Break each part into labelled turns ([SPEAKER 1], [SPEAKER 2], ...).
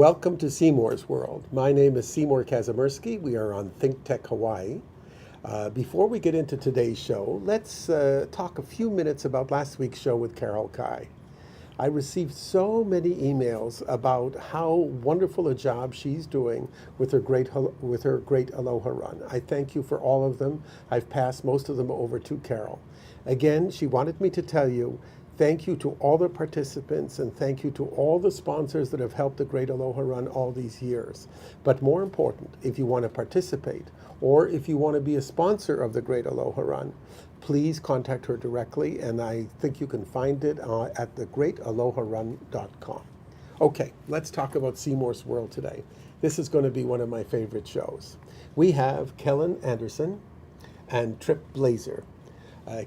[SPEAKER 1] Welcome to Seymour's World. My name is Seymour Kazimirski. We are on ThinkTech Hawaii. Before we get into today's show, let's talk a few minutes about last week's show with Carol Kai. I received so many emails about how wonderful a job she's doing with her great Aloha Run. I thank you for all of them. I've passed most of them over to Carol. Again, she wanted me to tell you thank you to all the participants and thank you to all the sponsors that have helped the Great Aloha Run all these years. But more important, if you want to participate or if you want to be a sponsor of the Great Aloha Run, please contact her directly, and I think you can find it at thegreataloharun.com. Okay, let's talk about Seymour's World today. This is going to be one of my favorite shows. We have Kellan Anderson and Tripp Blaser.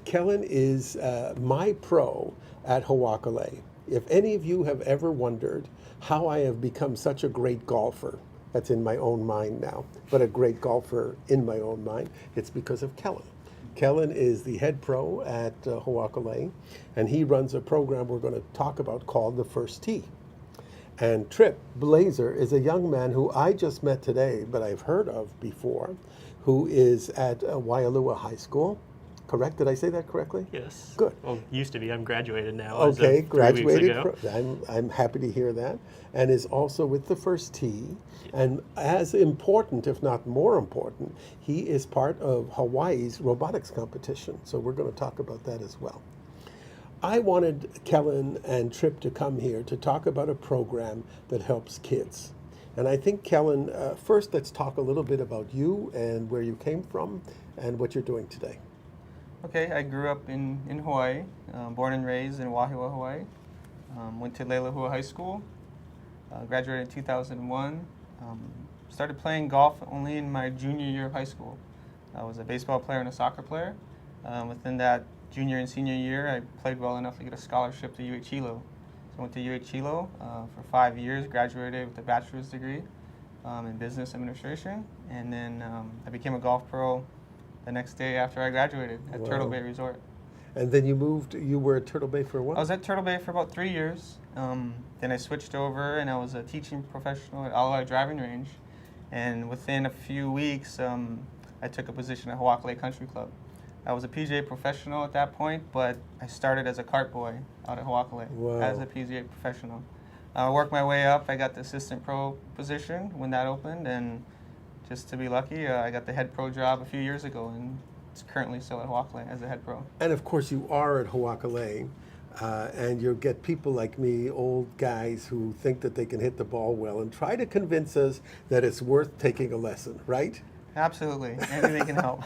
[SPEAKER 1] Kellan is my pro at Hawakale. If any of you have ever wondered how I have become such a great golfer, that's in my own mind now, but a great golfer in my own mind, it's because of Kellan. Kellan is the head pro at Hawakale, and he runs a program we're going to talk about called The First Tee. And Tripp Blaser is a young man who I just met today, but I've heard of before, who is at Waialua High School. Correct? Did I say that correctly?
[SPEAKER 2] Yes.
[SPEAKER 1] Good.
[SPEAKER 2] Well, used to be. I'm graduated now.
[SPEAKER 1] Okay, graduated.
[SPEAKER 2] 3 weeks ago.
[SPEAKER 1] I'm happy to hear that. And is also with the First Tee. And as important, if not more important, he is part of Hawaii's robotics competition. So we're going to talk about that as well. I wanted Kellan and Tripp to come here to talk about a program that helps kids. And I think, Kellan, first let's talk a little bit about you and where you came from and what you're doing today.
[SPEAKER 3] Okay, I grew up in Hawaii, born and raised in Wailua, Hawaii. Went to Leilehua High School, graduated in 2001. Started playing golf only in my junior year of high school. I was a baseball player and a soccer player. Within that junior and senior year, I played well enough to get a scholarship to UH Hilo. So I went to UH Hilo for 5 years, graduated with a bachelor's degree in business administration, and then I became a golf pro the next day after I graduated at Turtle Bay Resort.
[SPEAKER 1] And then you were at Turtle Bay for a while?
[SPEAKER 3] I was at Turtle Bay for about 3 years. Then I switched over and I was a teaching professional at Wailua Driving Range. And within a few weeks, I took a position at Hawakale Country Club. I was a PGA professional at that point, but I started as a cart boy out at Hawakale as a PGA professional. I worked my way up. I got the assistant pro position when that opened, and just to be lucky, I got the head pro job a few years ago, and it's currently still at Hawakale as a head pro.
[SPEAKER 1] And of course, you are at Hawakale, and you'll get people like me, old guys who think that they can hit the ball well, and try to convince us that it's worth taking a lesson, right?
[SPEAKER 3] Absolutely. Anything can help.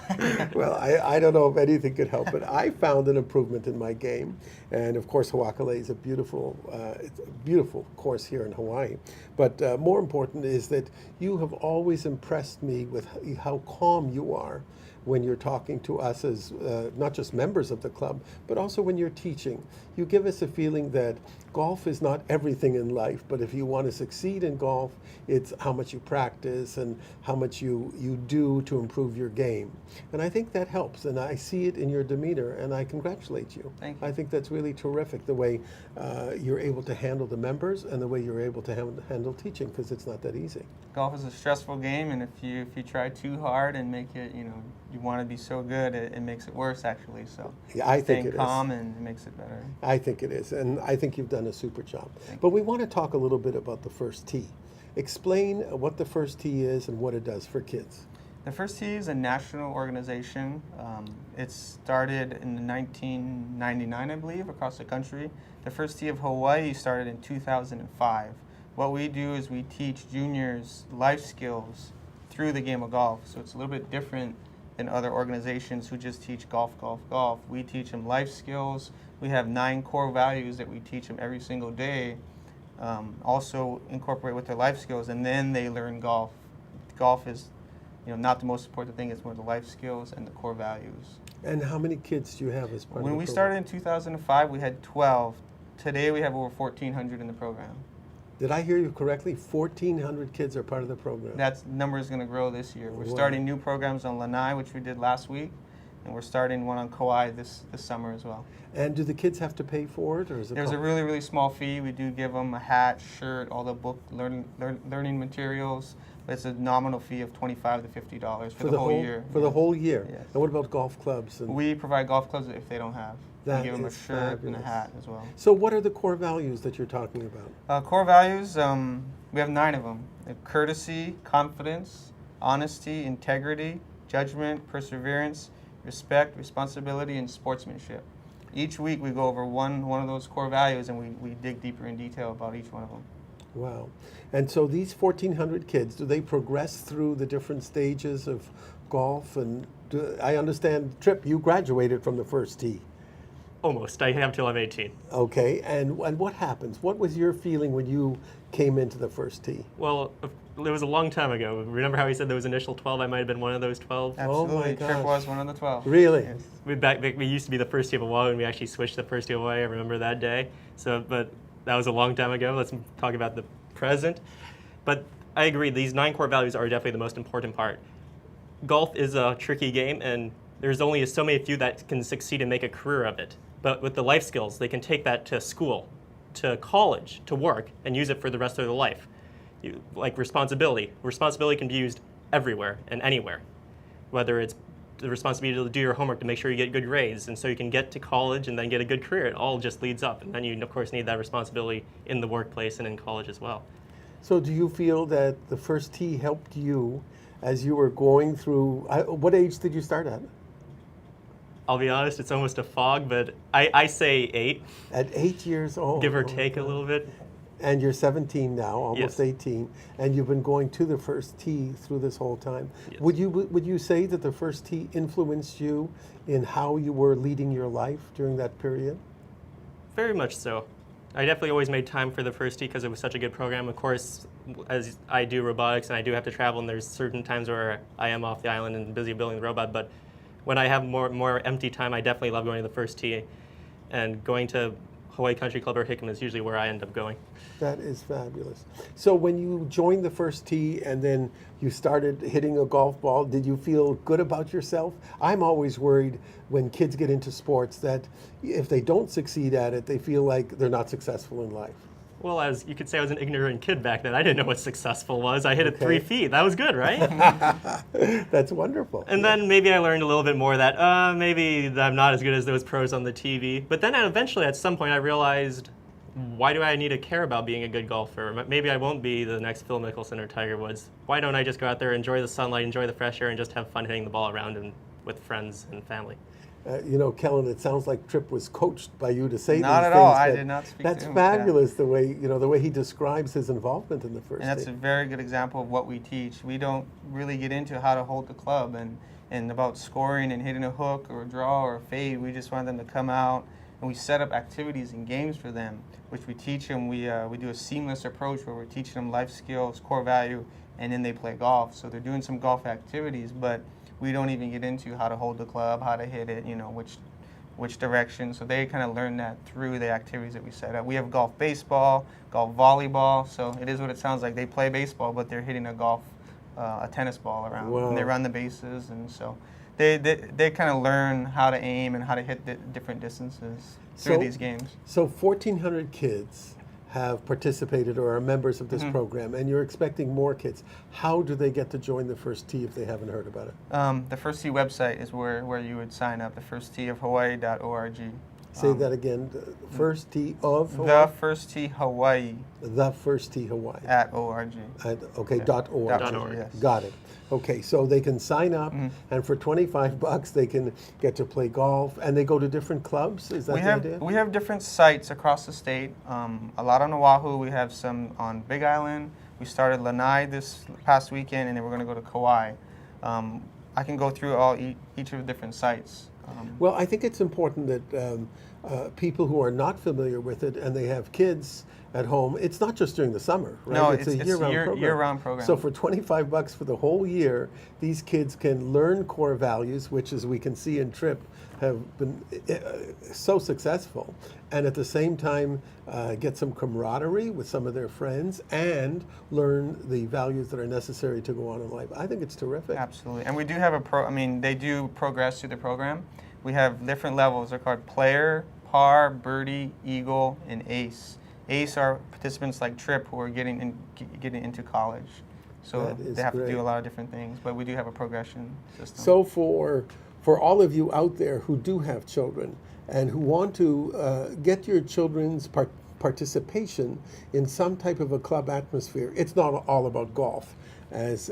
[SPEAKER 1] Well, I don't know if anything could help, but I found an improvement in my game. And of course, Hawakale is it's a beautiful course here in Hawaii. But more important is that you have always impressed me with how calm you are when you're talking to us as not just members of the club, but also when you're teaching. You give us a feeling that golf is not everything in life, but if you want to succeed in golf, it's how much you practice and how much you do to improve your game. And I think that helps, and I see it in your demeanor, and I congratulate you.
[SPEAKER 3] Thank you.
[SPEAKER 1] I think that's really terrific, the way you're able to handle the members and the way you're able to handle teaching, because it's not that easy.
[SPEAKER 3] Golf is a stressful game, and if you try too hard and make it, you want to be so good, it makes it worse, actually. So
[SPEAKER 1] yeah, I think
[SPEAKER 3] staying calm and it makes it better.
[SPEAKER 1] I think it is, and I think you've done a super job. But we want to talk a little bit about the First Tee. Explain what the First Tee is and what it does for kids.
[SPEAKER 3] The First Tee is a national organization. It started in 1999, I believe, across the country. The First Tee of Hawaii started in 2005. What we do is we teach juniors life skills through the game of golf. So it's a little bit different than other organizations who just teach golf, golf, golf. We teach them life skills. We have 9 core values that we teach them every single day. Also incorporate with their life skills, and then they learn golf. Golf is, not the most important thing. It's more the life skills and the core values.
[SPEAKER 1] And how many kids do you have as part of the program?
[SPEAKER 3] When we started in 2005, we had 12. Today we have over 1,400 in the program.
[SPEAKER 1] Did I hear you correctly? 1,400 kids are part of the program.
[SPEAKER 3] That number is going to grow this year. We're starting new programs on Lanai, which we did last week, and we're starting one on Kauai this summer as well.
[SPEAKER 1] And do the kids have to pay for it, or is it?
[SPEAKER 3] There's a really, really small fee. We do give them a hat, shirt, all the book learning materials. But it's a nominal fee of $25 to $50 for the whole year.
[SPEAKER 1] For the whole year?
[SPEAKER 3] Yes.
[SPEAKER 1] And what about golf clubs?
[SPEAKER 3] We provide golf clubs if they don't have. We give them a shirt and a hat as well.
[SPEAKER 1] So what are the core values that you're talking about?
[SPEAKER 3] Core values, we have 9 of them. Courtesy, confidence, honesty, integrity, judgment, perseverance, respect, responsibility, and sportsmanship. Each week we go over one of those core values, and we dig deeper in detail about each one of them.
[SPEAKER 1] Wow. And so these 1,400 kids, do they progress through the different stages of golf? And I understand, Tripp, you graduated from the first tee.
[SPEAKER 2] Almost. I have till I'm 18.
[SPEAKER 1] Okay. And what happens? What was your feeling when you came into the first tee?
[SPEAKER 2] Well, it was a long time ago. Remember how he said there was initial 12? I might have been one of those 12.
[SPEAKER 3] Absolutely.
[SPEAKER 1] Oh my gosh.
[SPEAKER 3] Tripp was one of the 12.
[SPEAKER 1] Really?
[SPEAKER 3] Yes.
[SPEAKER 2] We used to be the first tee of Hawaii, and we actually switched the first tee of Hawaii. I remember that day. But that was a long time ago. Let's talk about the present. But I agree, these 9 core values are definitely the most important part. Golf is a tricky game, and there's only so many few that can succeed and make a career of it. But with the life skills, they can take that to school, to college, to work, and use it for the rest of their life. Like responsibility. Responsibility can be used everywhere and anywhere, whether it's the responsibility to do your homework to make sure you get good grades, and so you can get to college and then get a good career. It all just leads up, and then you, of course, need that responsibility in the workplace and in college as well.
[SPEAKER 1] So do you feel that the first tee helped you as you were going through, what age did you start at?
[SPEAKER 2] I'll be honest, it's almost a fog, but I say 8.
[SPEAKER 1] At 8 years old.
[SPEAKER 2] Give or take a little bit.
[SPEAKER 1] And you're 17 now, almost
[SPEAKER 2] Yes.
[SPEAKER 1] 18, and you've been going to the first tee through this whole time.
[SPEAKER 2] Yes.
[SPEAKER 1] Would you say that the first tee influenced you in how you were leading your life during that period?
[SPEAKER 2] Very much so. I definitely always made time for the first tee because it was such a good program. Of course, as I do robotics and I do have to travel, and there's certain times where I am off the island and busy building the robot, but when I have more empty time, I definitely love going to the first tee, and going to Hawaii Country Club or Hickam is usually where I end up going.
[SPEAKER 1] That is fabulous. So when you joined the first tee and then you started hitting a golf ball, did you feel good about yourself? I'm always worried when kids get into sports that if they don't succeed at it, they feel like they're not successful in life.
[SPEAKER 2] Well, as you could say, I was an ignorant kid back then. I didn't know what successful was. I hit it
[SPEAKER 1] Okay.
[SPEAKER 2] 3 feet. That was good, right?
[SPEAKER 1] That's wonderful.
[SPEAKER 2] And then maybe I learned a little bit more that maybe I'm not as good as those pros on the TV. But then eventually at some point I realized, why do I need to care about being a good golfer? Maybe I won't be the next Phil Mickelson or Tiger Woods. Why don't I just go out there, enjoy the sunlight, enjoy the fresh air, and just have fun hitting the ball around and with friends and family?
[SPEAKER 1] Kellan, it sounds like Tripp was coached by you to say these things.
[SPEAKER 3] Not at all. I did not speak to
[SPEAKER 1] That's
[SPEAKER 3] him.
[SPEAKER 1] fabulous, the way he describes his involvement in the first
[SPEAKER 3] And that's
[SPEAKER 1] tee.
[SPEAKER 3] a very good example of what we teach. We don't really get into how to hold the club and about scoring and hitting a hook or a draw or a fade. We just want them to come out, and we set up activities and games for them, which we teach them. We do a seamless approach where we're teaching them life skills, core value, and then they play golf. So they're doing some golf activities, but we don't even get into how to hold the club, how to hit it, which direction. So they kind of learn that through the activities that we set up. We have golf baseball, golf volleyball. So it is what it sounds like. They play baseball, but they're hitting a tennis ball around.
[SPEAKER 1] Wow.
[SPEAKER 3] And they run the bases, and so they kind of learn how to aim and how to hit the different distances through these games.
[SPEAKER 1] So 1,400 kids have participated or are members of this program, and you're expecting more kids. How do they get to join the First Tee if they haven't heard about it?
[SPEAKER 3] The First Tee website is where you would sign up, thefirstteeofhawaii.org.
[SPEAKER 1] Say that again. The First Tee of Hawaii?
[SPEAKER 3] The First Tee Hawaii
[SPEAKER 1] The First Tee Hawaii.
[SPEAKER 3] at .org.
[SPEAKER 1] Okay,
[SPEAKER 3] Yeah.
[SPEAKER 1] .org.
[SPEAKER 2] .org.
[SPEAKER 3] Yes.
[SPEAKER 1] Got it. Okay, so they can sign up, and for $25 they can get to play golf, and they go to different clubs. Is that the idea?
[SPEAKER 3] We have different sites across the state. A lot on Oahu. We have some on Big Island. We started Lanai this past weekend, and then we're going to go to Kauai. I can go through each of the different sites.
[SPEAKER 1] Well, I think it's important that people who are not familiar with it and they have kids at home, it's not just during the summer, right?
[SPEAKER 3] No,
[SPEAKER 1] it's a year-round program.
[SPEAKER 3] year-round program.
[SPEAKER 1] So for $25 for the whole year, these kids can learn core values, which, as we can see in Tripp, have been so successful, and at the same time get some camaraderie with some of their friends and learn the values that are necessary to go on in life. I think it's terrific.
[SPEAKER 3] Absolutely. And we do have they do progress through the program. We have different levels. They're called player, par, birdie, eagle, and ace. Ace are participants like Tripp who are getting into college. So they have to do a lot of different things, but we do have a progression system.
[SPEAKER 1] So for all of you out there who do have children and who want to get your children's participation in some type of a club atmosphere, it's not all about golf, as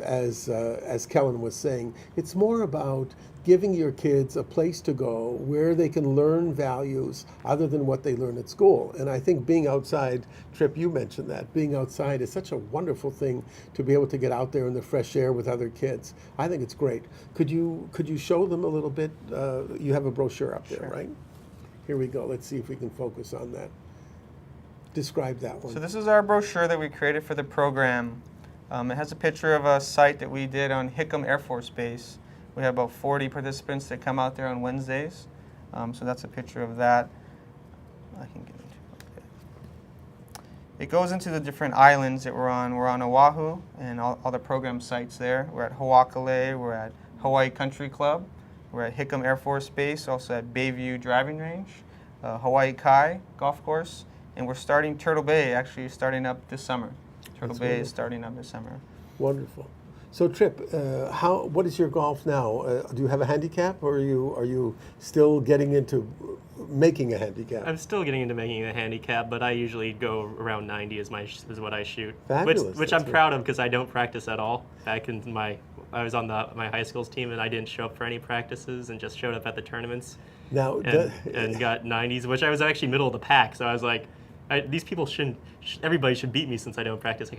[SPEAKER 1] Kellan was saying. It's more about giving your kids a place to go where they can learn values other than what they learn at school. And I think being outside, Tripp, you mentioned that, being outside is such a wonderful thing to be able to get out there in the fresh air with other kids. I think it's great. Could you show them a little bit? You have a brochure up there,
[SPEAKER 3] Sure.
[SPEAKER 1] right? Here we go. Let's see if we can focus on that. Describe that one.
[SPEAKER 3] So this is our brochure that we created for the program. It has a picture of a site that we did on Hickam Air Force Base. We have about 40 participants that come out there on Wednesdays. So that's a picture of that. I can get into it. It goes into the different islands that we're on. We're on Oahu and all the program sites there. We're at Ho'okale, we're at Hawaii Country Club, we're at Hickam Air Force Base, also at Bayview Driving Range, Hawaii Kai Golf Course, and we're starting Turtle Bay, actually starting up this summer. Turtle Bay is starting up this summer.
[SPEAKER 1] Wonderful. So Tripp, what is your golf now? Do you have a handicap, or are you still getting into making a handicap?
[SPEAKER 2] I'm still getting into making a handicap, but I usually go around 90 is what I shoot.
[SPEAKER 1] Fabulous.
[SPEAKER 2] Which I'm proud of because I don't practice at all. Back in I was on my high school's team and I didn't show up for any practices and just showed up at the tournaments.
[SPEAKER 1] Now
[SPEAKER 2] and got 90s, which I was actually middle of the pack. So I was like, these people everybody should beat me since I don't practice.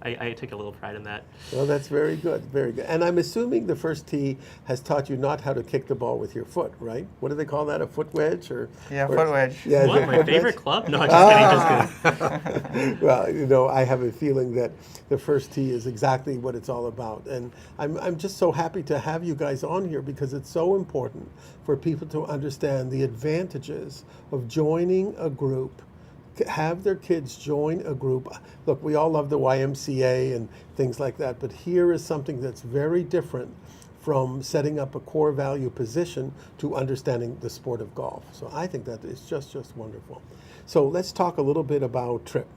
[SPEAKER 2] I take a little pride in that.
[SPEAKER 1] Well, that's very good, very good. And I'm assuming the first tee has taught you not how to kick the ball with your foot, right? What do they call that, a foot wedge? Foot
[SPEAKER 3] wedge.
[SPEAKER 1] Yeah,
[SPEAKER 2] what, my favorite club? No, just kidding.
[SPEAKER 1] Well, I have a feeling that the first tee is exactly what it's all about. And I'm just so happy to have you guys on here because it's so important for people to understand the advantages of joining a group, have their kids join a group. Look, we all love the YMCA and things like that, but here is something that's very different from setting up a core value position to understanding the sport of golf. So I think that is just wonderful. So let's talk a little bit about Tripp.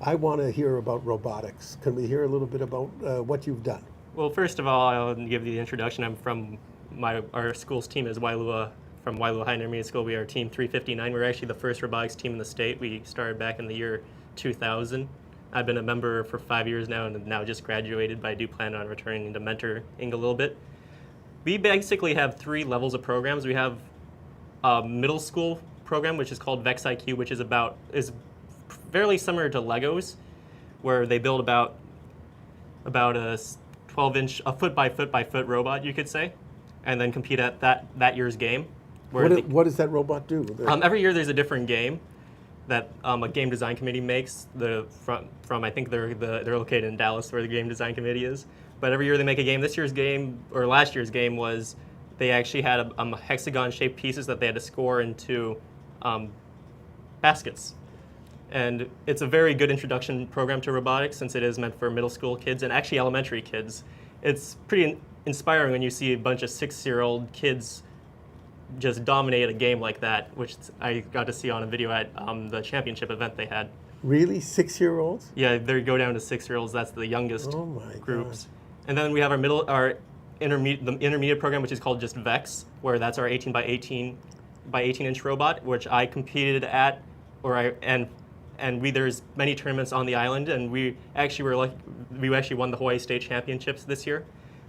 [SPEAKER 1] I want to hear about robotics. Can we hear a little bit about what you've done?
[SPEAKER 2] Well, first of all, I'll give you the introduction. I'm from our school's team is Wailua. From Wailua High Intermediate School, we are Team 359. We're actually the first robotics team in the state. We started back in the year 2000. I've been a member for 5 years now and now just graduated, but I do plan on returning to mentoring a little bit. We basically have 3 levels of programs. We have a middle school program, which is called Vex IQ, which is fairly similar to Legos, where they build about a 12-inch, a foot by foot robot, you could say, and then compete at that year's game.
[SPEAKER 1] What does that robot do?
[SPEAKER 2] Every year there's a different game that a game design committee makes. From I think they're located in Dallas, where the game design committee is. But every year they make a game. This year's game, or last year's game, was they actually had hexagon-shaped pieces that they had to score into baskets. And it's a very good introduction program to robotics since it is meant for middle school kids and actually elementary kids. It's pretty inspiring when you see a bunch of 6-year-old kids just dominate a game like that, which I got to see on a video at the championship event they had.
[SPEAKER 1] Really? 6-year-olds?
[SPEAKER 2] Yeah, they go down to 6-year-olds. That's the youngest groups. And then we have the intermediate program, which is called just Vex, where that's our 18 by 18 inch robot, which I competed at, there's many tournaments on the island, and we actually won the Hawaii State Championships this year.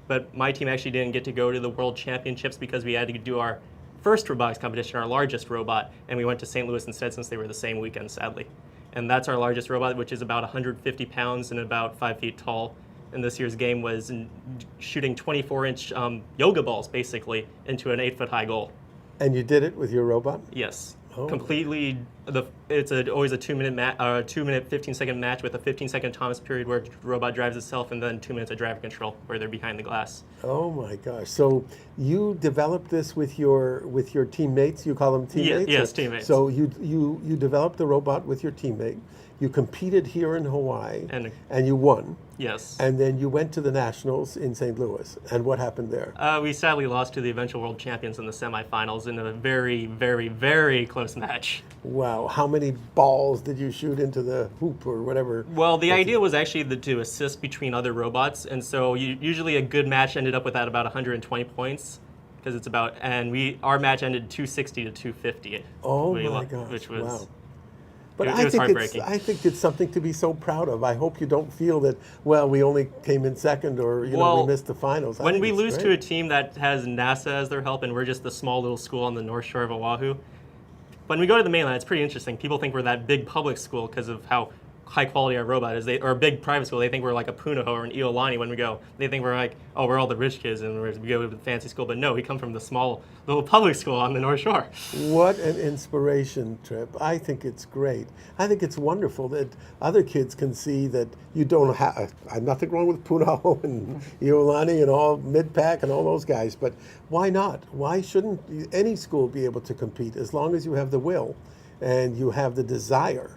[SPEAKER 2] But my team actually didn't get to go to the World Championships because we had to do our first robotics competition, our largest robot, and we went to St. Louis instead since they were the same weekend, sadly. And that's our largest robot, which is about 150 pounds and about 5 feet tall. And this year's game was shooting 24-inch yoga balls, basically, into an 8-foot high goal.
[SPEAKER 1] And you did it with your robot?
[SPEAKER 2] Yes.
[SPEAKER 1] Oh.
[SPEAKER 2] Completely, it's always a 2-minute 15-second match with a 15-second Thomas period where the robot drives itself, and then 2 minutes of driver control where they're behind the glass.
[SPEAKER 1] Oh my gosh! So you developed this with your teammates? You call them teammates?
[SPEAKER 2] Yes, teammates.
[SPEAKER 1] So you developed the robot with your teammate. You competed here in Hawaii, and you won.
[SPEAKER 2] Yes.
[SPEAKER 1] And then you went to the Nationals in St. Louis. And what happened there?
[SPEAKER 2] We sadly lost to the eventual world champions in the semifinals in a very, very, very close match.
[SPEAKER 1] Wow! How many balls did you shoot into the hoop or whatever?
[SPEAKER 2] Well, the idea was actually to assist between other robots, and so usually a good match ended up with about 120 points, because it's about, and our match ended 260 to 250.
[SPEAKER 1] Oh my gosh!
[SPEAKER 2] Which was,
[SPEAKER 1] wow. But
[SPEAKER 2] it was heartbreaking.
[SPEAKER 1] I think it's something to be so proud of. I hope you don't feel that, well, we only came in second, or we missed the finals.
[SPEAKER 2] When we lose to a team that has NASA as their help, and we're just a small little school on the north shore of Oahu, when we go to the mainland, it's pretty interesting. People think we're that big public school because of how high quality our robot is. Or a big private school, they think we're like a Punahou or an Iolani when we go. They think we're like, oh, we're all the rich kids and we go to the fancy school. But no, we come from the small little public school on the North Shore.
[SPEAKER 1] What an inspiration, Tripp. I think it's great. I think it's wonderful that other kids can see that you don't have, nothing wrong with Punahou and Iolani and all mid-pack and all those guys, but why not? Why shouldn't any school be able to compete as long as you have the will and you have the desire?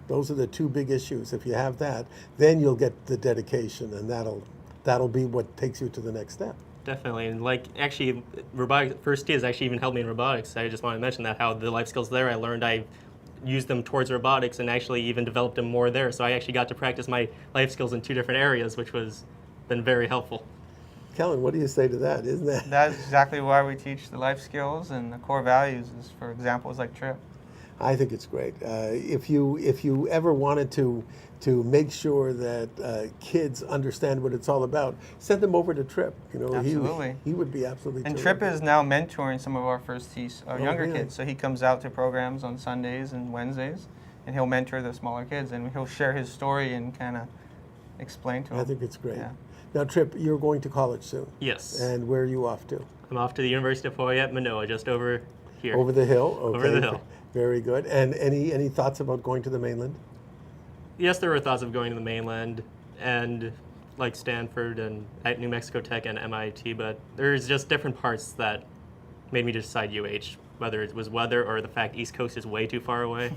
[SPEAKER 1] Those are the two big issues. If you have that, then you'll get the dedication, and that'll be what takes you to the next step.
[SPEAKER 2] Definitely, and actually, robotics first year has actually even helped me in robotics. I just want to mention that how the life skills there I learned, I used them towards robotics and actually even developed them more there. So I actually got to practice my life skills in 2 different areas, which was been very helpful.
[SPEAKER 1] Kellan, what do you say to that? Isn't that?
[SPEAKER 3] That's exactly why we teach the life skills and the core values. Is for examples like Tripp.
[SPEAKER 1] I think it's great. If you ever wanted to make sure that kids understand what it's all about, send them over to Tripp.
[SPEAKER 3] Absolutely.
[SPEAKER 1] He would be absolutely.
[SPEAKER 3] And
[SPEAKER 1] terrific.
[SPEAKER 3] Tripp is now mentoring some of our firstees, our younger
[SPEAKER 1] really?
[SPEAKER 3] kids. So he comes out to programs on Sundays and Wednesdays, and he'll mentor the smaller kids, and he'll share his story and kind of explain to them.
[SPEAKER 1] I think it's great.
[SPEAKER 3] Yeah.
[SPEAKER 1] Now, Tripp, you're going to college soon.
[SPEAKER 2] Yes.
[SPEAKER 1] And where are you off to?
[SPEAKER 2] I'm off to the University of Hawaii at Manoa, just over here.
[SPEAKER 1] Over the hill. Okay.
[SPEAKER 2] Over the hill.
[SPEAKER 1] Very good. And any thoughts about going to the mainland?
[SPEAKER 2] Yes, there were thoughts of going to the mainland and like Stanford and at New Mexico Tech and MIT, but there's just different parts that made me decide UH, whether it was weather or the fact East Coast is way too far away,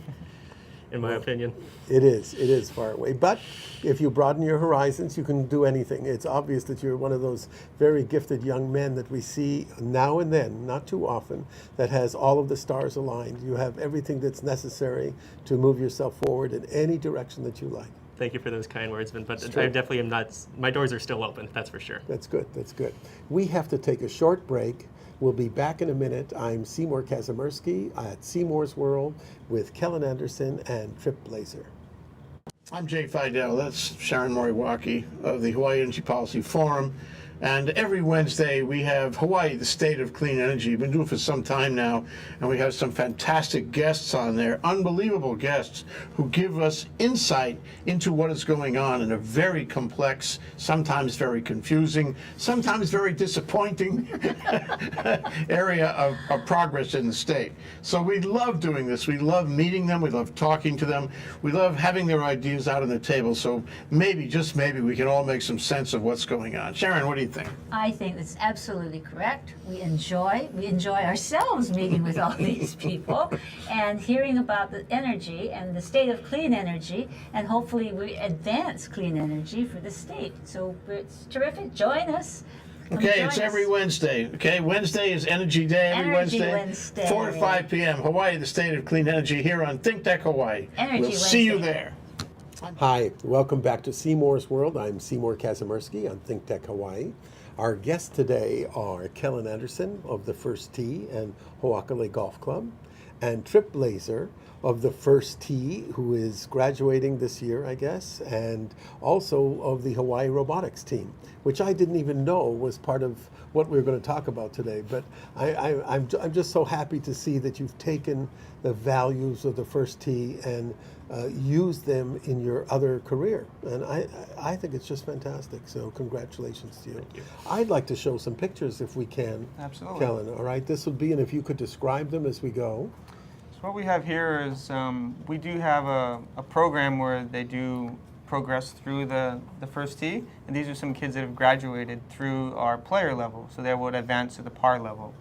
[SPEAKER 2] in my opinion.
[SPEAKER 1] It is far away. But if you broaden your horizons, you can do anything. It's obvious that you're one of those very gifted young men that we see now and then, not too often, that has all of the stars aligned. You have everything that's necessary to move yourself forward in any direction that you like.
[SPEAKER 2] Thank you for those kind words, but I definitely am not, my doors are still open, that's for sure.
[SPEAKER 1] That's good, that's good. We have to take a short break. We'll be back in a minute. I'm Seymour Kazimirski at Seymour's World with Kellan Anderson and Tripp Blaser.
[SPEAKER 4] I'm Jay Fidel. That's Sharon Moriwaki of the Hawaii Energy Policy Forum. And every Wednesday we have Hawaii, the State of Clean Energy. We've been doing it for some time now, and we have some fantastic guests on there, unbelievable guests who give us insight into what is going on in a very complex, sometimes very confusing, sometimes very disappointing area of progress in the state. So we love doing this. We love meeting them. We love talking to them. We love having their ideas out on the table. So maybe, just maybe, we can all make some sense of what's going on. Sharon, what do you think?
[SPEAKER 5] I think that's absolutely correct. We enjoy ourselves meeting with all these people and hearing about the energy and the state of clean energy, and hopefully we advance clean energy for the state. So it's terrific. Join us.
[SPEAKER 4] Okay, it's every Wednesday. Okay, Wednesday is Energy Day. Every Wednesday, 4 to 5 p.m. Hawaii, the State of Clean Energy, here on ThinkTech Hawaii. We'll see you there.
[SPEAKER 1] Hi, welcome back to Seymour's World. I'm Seymour Kazimirski on ThinkTech Hawaii. Our guests today are Kellan Anderson of the First Tee and Ho'akale Golf Club, and Tripp Blaser of the First Tee, who is graduating this year, I guess, and also of the Hawaii Robotics team, which I didn't even know was part of what we were going to talk about today. But I'm just so happy to see that you've taken the values of the First Tee and use them in your other career. And I think it's just fantastic. So congratulations to you.
[SPEAKER 2] Thank you.
[SPEAKER 1] I'd like to show some pictures if we can.
[SPEAKER 3] Absolutely.
[SPEAKER 1] Kellan, all right? This would be, and if you could describe them as we go.
[SPEAKER 3] So So what we have here is we do have a program where they do progress through the first tee, and these are some kids that have graduated through our player level, so they would advance to the par level.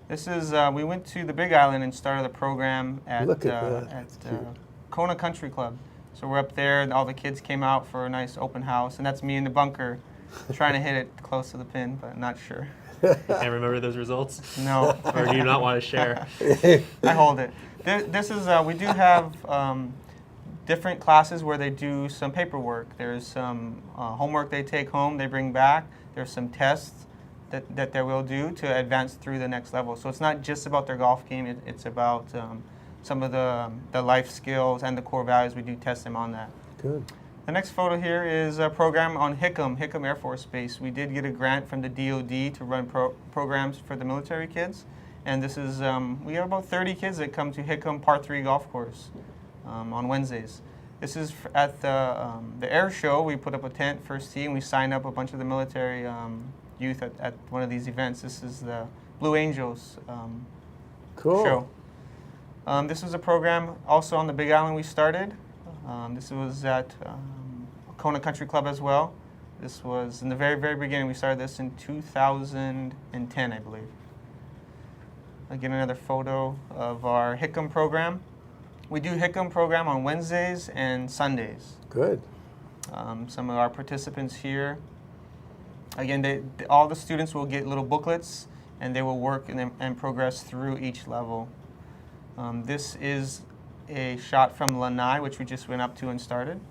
[SPEAKER 3] This is, we went to the Big Island and started a program at
[SPEAKER 1] Look at that. That's cute.
[SPEAKER 3] Kona Country Club. So we're up there, and all the kids came out for a nice open house, and that's me in the bunker trying to hit it close to the pin, but not sure.
[SPEAKER 2] Can't remember those results?
[SPEAKER 3] No.
[SPEAKER 2] Or do you not want to share?
[SPEAKER 3] I hold it. This is, we do have different classes where they do some paperwork. There's some homework they take home, they bring back. There's some tests that they will do to advance through the next level. So it's not just about their golf game, it's about some of the life skills and the core values. We do test them on that.
[SPEAKER 1] Good.
[SPEAKER 3] The next photo here is a program on Hickam Air Force Base. We did get a grant from the DoD to run programs for the military kids. And this is, we have about 30 kids that come to Hickam Par 3 golf course on Wednesdays. This is at the air show. We put up a tent, first tee, and we signed up a bunch of the military youth at one of these events. This is the Blue Angels
[SPEAKER 1] Cool.
[SPEAKER 3] show. This was a program also on the Big Island we started. This was at Kona Country Club as well. This was in the very, very beginning. We started this in 2010, I believe. Again, another photo of our Hickam program. We do Hickam program on Wednesdays and Sundays.
[SPEAKER 1] Good.
[SPEAKER 3] Some of our participants here. Again, all the students will get little booklets, and they will work and progress through each level. This is a shot from Lanai, which we just went up to and started.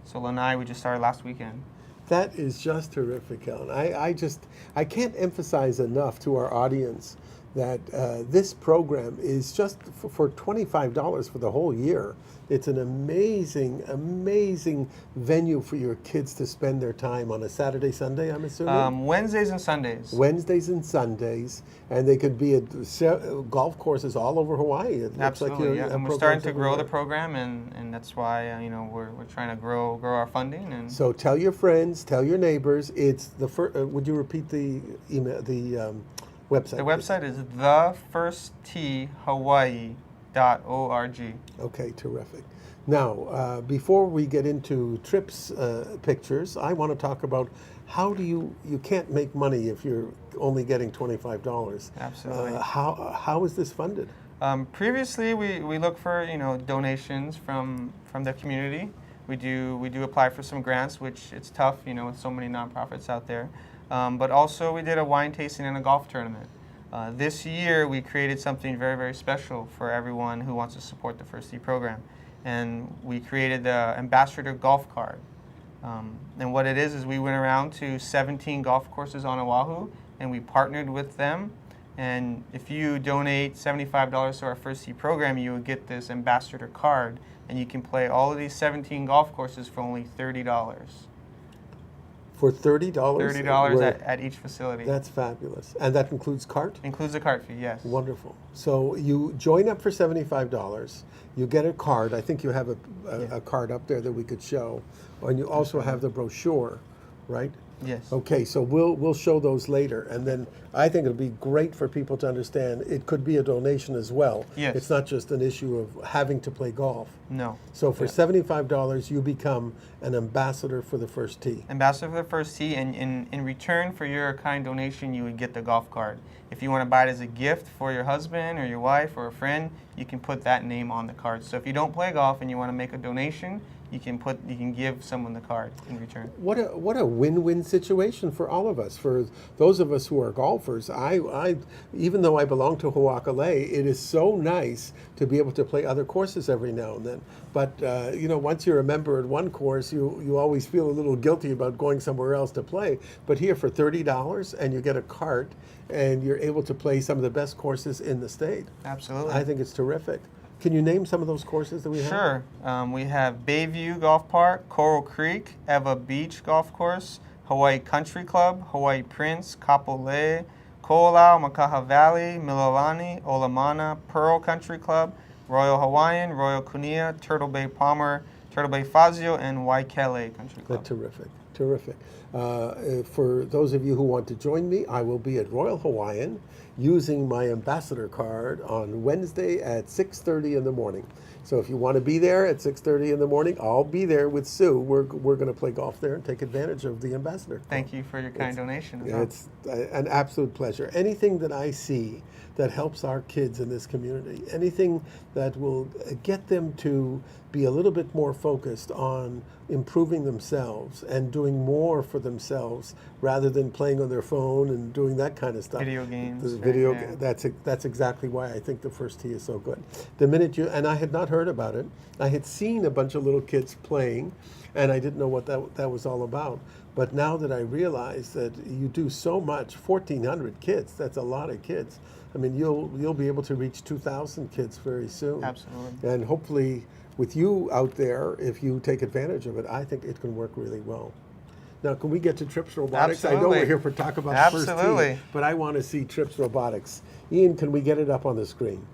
[SPEAKER 3] So Lanai, we just started last weekend.
[SPEAKER 1] That is just terrific, Kellan. I can't emphasize enough to our audience that this program is just for $25 for the whole year. It's an amazing, amazing venue for your kids to spend their time on a Saturday, Sunday, I'm assuming?
[SPEAKER 3] Wednesdays and Sundays.
[SPEAKER 1] Wednesdays and Sundays, and they could be at golf courses all over Hawaii. It looks
[SPEAKER 3] Absolutely,
[SPEAKER 1] like
[SPEAKER 3] yeah. And we're starting to grow the program, and that's why we're trying to grow our funding. And
[SPEAKER 1] so tell your friends, tell your neighbors. It's the first. Would you repeat the email, the website?
[SPEAKER 3] the website is thefirstteehawaii.org.
[SPEAKER 1] Okay, terrific. Now, before we get into Tripp's pictures, I want to talk about how do you can't make money if you're only getting $25.
[SPEAKER 3] Absolutely.
[SPEAKER 1] How is this funded?
[SPEAKER 3] Previously, we look for donations from the community. We do apply for some grants, which it's tough, with so many nonprofits out there. But also, we did a wine tasting and a golf tournament. This year, we created something very, very special for everyone who wants to support the First Tee program. And we created the Ambassador Golf Card. And what it is we went around to 17 golf courses on Oahu, and we partnered with them. And if you donate $75 to our First Tee program, you would get this Ambassador Card, and you can play all of these 17 golf courses for only $30.
[SPEAKER 1] For $30?
[SPEAKER 3] $30 at each facility.
[SPEAKER 1] That's fabulous. And that includes cart?
[SPEAKER 3] Includes the cart fee, yes.
[SPEAKER 1] Wonderful. So you join up for $75. You get a card. I think you have a card up there that we could show. And you also have the brochure, right?
[SPEAKER 3] Yes.
[SPEAKER 1] Okay, so we'll show those later. And then I think it'll be great for people to understand it could be a donation as well.
[SPEAKER 3] Yes.
[SPEAKER 1] It's not just an issue of having to play golf.
[SPEAKER 3] No.
[SPEAKER 1] So for $75, you become an ambassador for the First Tee.
[SPEAKER 3] Ambassador for the First Tee, and in return for your kind donation, you would get the golf card. If you want to buy it as a gift for your husband or your wife or a friend, you can put that name on the card. So if you don't play golf and you want to make a donation, you can give someone the card in return.
[SPEAKER 1] What a win-win situation for all of us. For those of us who are golfers, I even though I belong to Ho'akalei, it is so nice to be able to play other courses every now and then. But once you're a member at one course, you always feel a little guilty about going somewhere else to play. But here for $30, and you get a cart, and you're able to play some of the best courses in the state.
[SPEAKER 3] Absolutely.
[SPEAKER 1] I think it's terrific. Can you name some of those courses that we have?
[SPEAKER 3] Sure. We have Bayview Golf Park, Coral Creek, Eva Beach Golf Course, Hawaii Country Club, Hawaii Prince, Kapolei, Ko'olau, Makaha Valley, Mililani, Olamana, Pearl Country Club, Royal Hawaiian, Royal Kunia, Turtle Bay Palmer, Turtle Bay Fazio, and Waikele Country Club.
[SPEAKER 1] Terrific. Terrific. For those of you who want to join me, I will be at Royal Hawaiian using my ambassador card on Wednesday at 6:30 in the morning. So if you want to be there at 6:30 in the morning, I'll be there with Sue. We're going to play golf there and take advantage of the ambassador.
[SPEAKER 3] Thank you for your kind donation as well.
[SPEAKER 1] It's an absolute pleasure. Anything that I see that helps our kids in this community, anything that will get them to be a little bit more focused on improving themselves and doing more for themselves rather than playing on their phone and doing that kind of stuff.
[SPEAKER 3] Video games.
[SPEAKER 1] The video,
[SPEAKER 3] yeah.
[SPEAKER 1] that's exactly why I think the first tee is so good. The minute you, and I had not heard about it, I had seen a bunch of little kids playing, and I didn't know what that was all about. But now that I realize that you do so much, 1,400 kids, that's a lot of kids. I mean, you'll be able to reach 2,000 kids very soon.
[SPEAKER 3] Absolutely.
[SPEAKER 1] And hopefully, with you out there, if you take advantage of it, I think it can work really well. Now, can we get to Tripp's Robotics? I know
[SPEAKER 3] Absolutely.
[SPEAKER 1] we're here for talk about the first
[SPEAKER 3] Absolutely.
[SPEAKER 1] tee, but I want to see Tripp's Robotics. Ian, can we get it up on the screen?